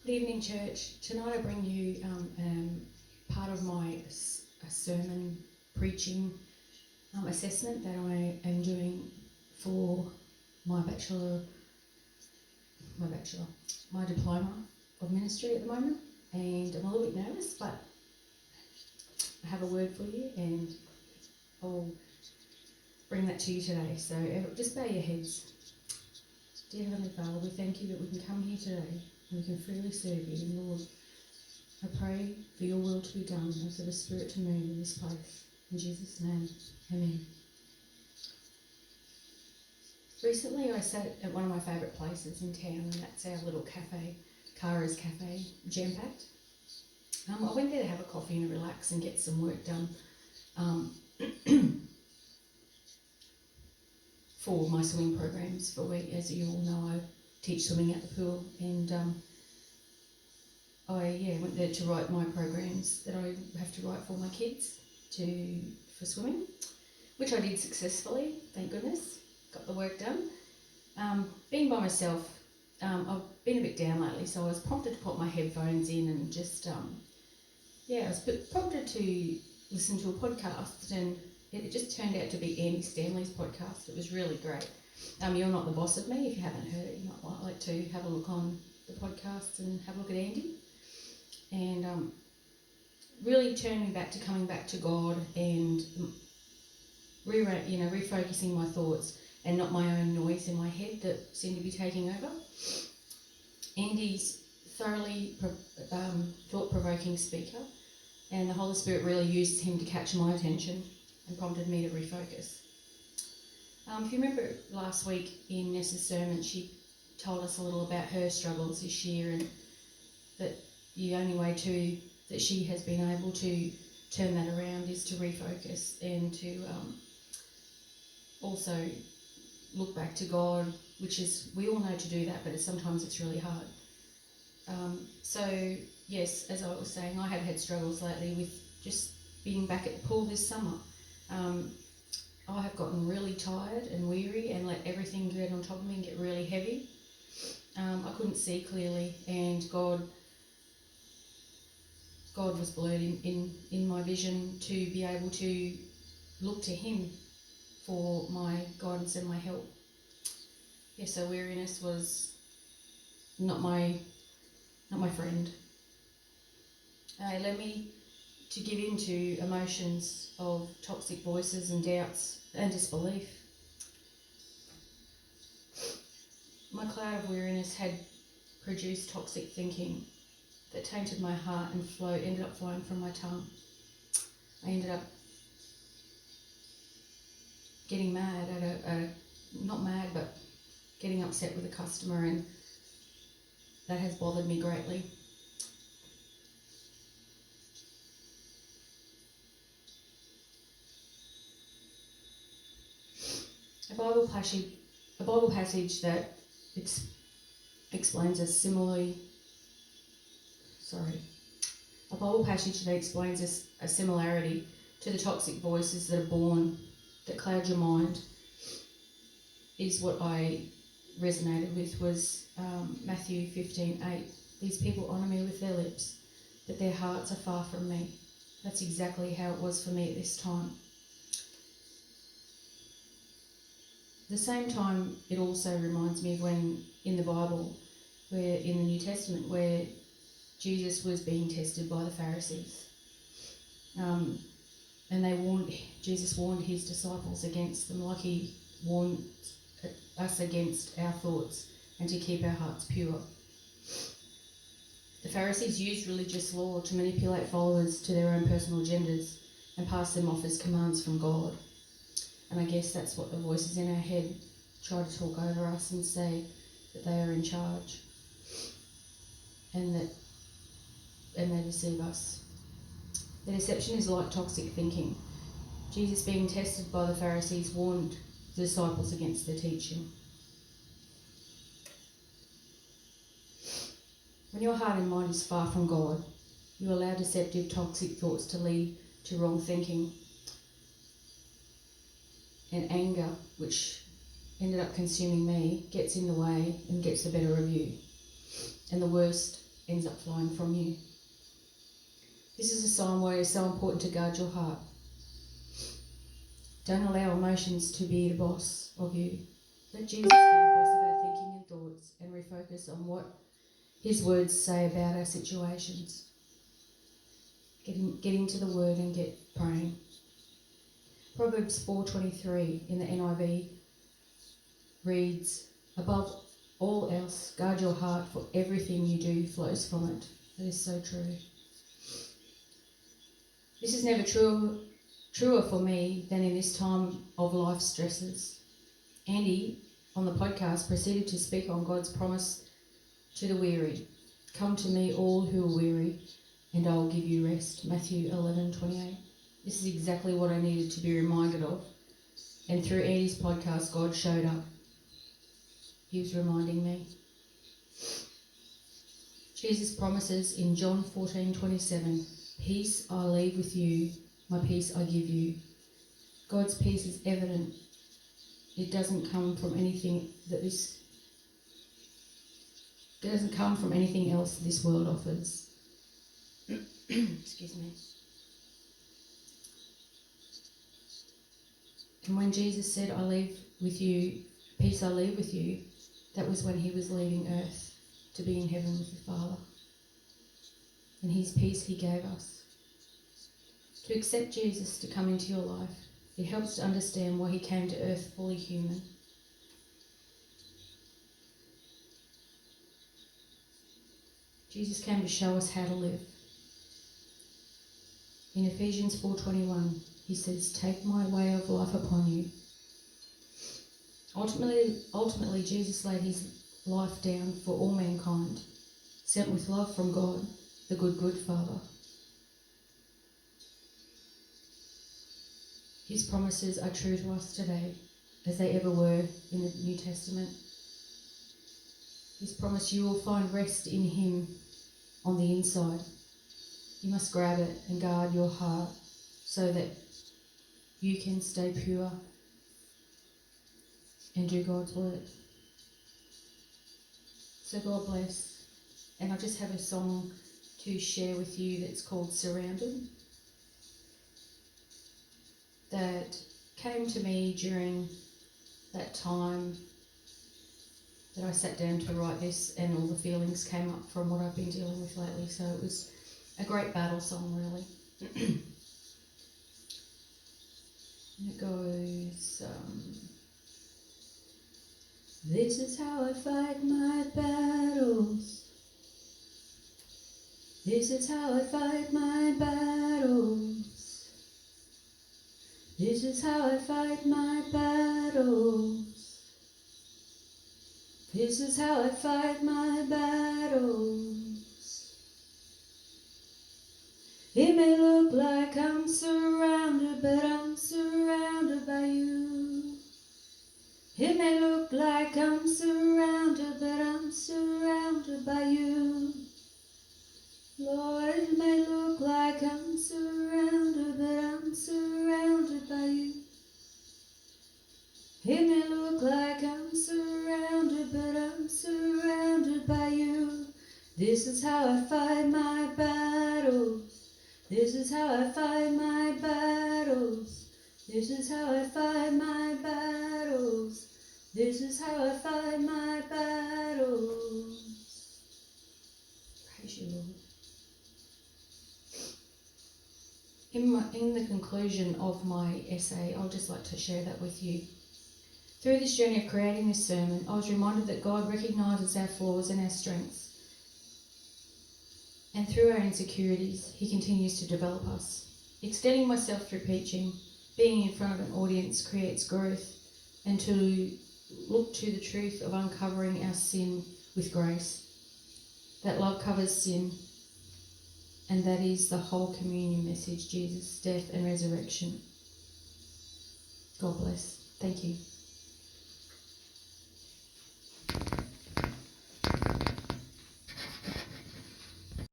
Good evening, church. Tonight I bring you part of my sermon preaching assessment that I am doing for my diploma of ministry at the moment, and I'm a little bit nervous, but I have a word for you and I'll bring that to you today. So just bow your heads. Dear Heavenly Father, we thank you that we can come here today and we can freely serve you. And Lord, I pray for your will to be done and for the Spirit to move in this place. In Jesus' name, amen. Recently I sat at one of my favourite places in town, and that's our little cafe, Kara's Cafe, jam-packed. I went there to have a coffee and relax and get some work done for my swimming programs. As you all know, I teach swimming at the pool, and I went there to write my programs that I have to write for my kids for swimming, which I did successfully, thank goodness. Got the work done. Being by myself, I've been a bit down lately, so I was prompted to put my headphones in and just, I was prompted to listen to a podcast, and it just turned out to be Andy Stanley's podcast. It was really great. You're Not the Boss of Me. If you haven't heard it, you might like to have a look on the podcast and have a look at Andy. And really turned me back to coming back to God and refocusing my thoughts and not my own noise in my head that seemed to be taking over. Andy's thoroughly thought-provoking speaker, and the Holy Spirit really used him to catch my attention and prompted me to refocus. If you remember last week in Nessa's sermon, she told us a little about her struggles this year, and that the only way that she has been able to turn that around is to refocus and to also look back to God, which is, we all know to do that, but sometimes it's really hard. So yes, as I was saying, I have had struggles lately with just being back at the pool this summer. I have gotten really tired and weary and let everything get on top of me and get really heavy. I couldn't see clearly, and God was blurred in my vision to be able to look to Him for my guidance and my help. So weariness was not my friend. It led me to give in to emotions of toxic voices and doubts and disbelief. My cloud of weariness had produced toxic thinking that tainted my heart and ended up flowing from my tongue. I ended up getting mad not mad, but getting upset with a customer, and that has bothered me greatly. A Bible passage that explains a similarity to the toxic voices that are born, that cloud your mind, is what I resonated with, was Matthew 15:8. These people honour me with their lips, but their hearts are far from me. That's exactly how it was for me at this time. At the same time, it also reminds me of when in the Bible, where in the New Testament, where Jesus was being tested by the Pharisees. And Jesus warned his disciples against them, like he warned us against our thoughts and to keep our hearts pure. The Pharisees used religious law to manipulate followers to their own personal agendas and pass them off as commands from God. And I guess that's what the voices in our head try to talk over us and say that they are in charge, and they deceive us. The deception is like toxic thinking. Jesus, being tested by the Pharisees, warned the disciples against their teaching. When your heart and mind is far from God, you allow deceptive, toxic thoughts to lead to wrong thinking, and anger, which ended up consuming me, gets in the way and gets the better of you. And the worst ends up flowing from you. This is a sign where it's so important to guard your heart. Don't allow emotions to be the boss of you. Let Jesus be the boss of our thinking and thoughts, and refocus on what his words say about our situations. Get into the word and get praying. Proverbs 4:23 in the NIV reads, "Above all else, guard your heart, for everything you do flows from it." That is so true. This is never truer for me than in this time of life stresses. Andy, on the podcast, proceeded to speak on God's promise to the weary. "Come to me, all who are weary, and I will give you rest." Matthew 11:28. This is exactly what I needed to be reminded of. And through Andy's podcast, God showed up. He was reminding me. Jesus promises in John 14:27, "Peace I leave with you, my peace I give you." God's peace is evident. It doesn't come from anything else this world offers. Excuse me. And when Jesus said, "I leave with you, peace I leave with you," that was when he was leaving earth to be in heaven with the Father. And his peace he gave us. To accept Jesus to come into your life, it helps to understand why he came to earth fully human. Jesus came to show us how to live. In Ephesians 4:21, he says, "Take my way of life upon you." Ultimately, Jesus laid his life down for all mankind, sent with love from God, the good Father. His promises are true to us today, as they ever were in the New Testament. His promise, you will find rest in him on the inside. You must grab it and guard your heart so that you can stay pure and do God's work. So God bless. And I just have a song to share with you that's called "Surrounded," that came to me during that time that I sat down to write this, and all the feelings came up from what I've been dealing with lately. So it was a great battle song, really. And it goes, "This is how I fight my battles. This is how I fight my battles. This is how I fight my battles. This is how I fight my battles. It may look like I'm surrounded, but I'm surrounded by you. It may look like I'm surrounded, but I'm surrounded by you. Lord, it may look like I'm surrounded, but I'm surrounded by you. It may look like I'm surrounded, but I'm surrounded by you. This is how I fight my battles. This is how I fight my battles. This is how I fight my battles. This is how I fight my battles. Praise you, Lord. In the conclusion of my essay, I'd just like to share that with you. Through this journey of creating this sermon, I was reminded that God recognises our flaws and our strengths. And through our insecurities, he continues to develop us. Extending myself through preaching, being in front of an audience creates growth, and to look to the truth of uncovering our sin with grace. That love covers sin, and that is the whole communion message, Jesus' death and resurrection. God bless. Thank you.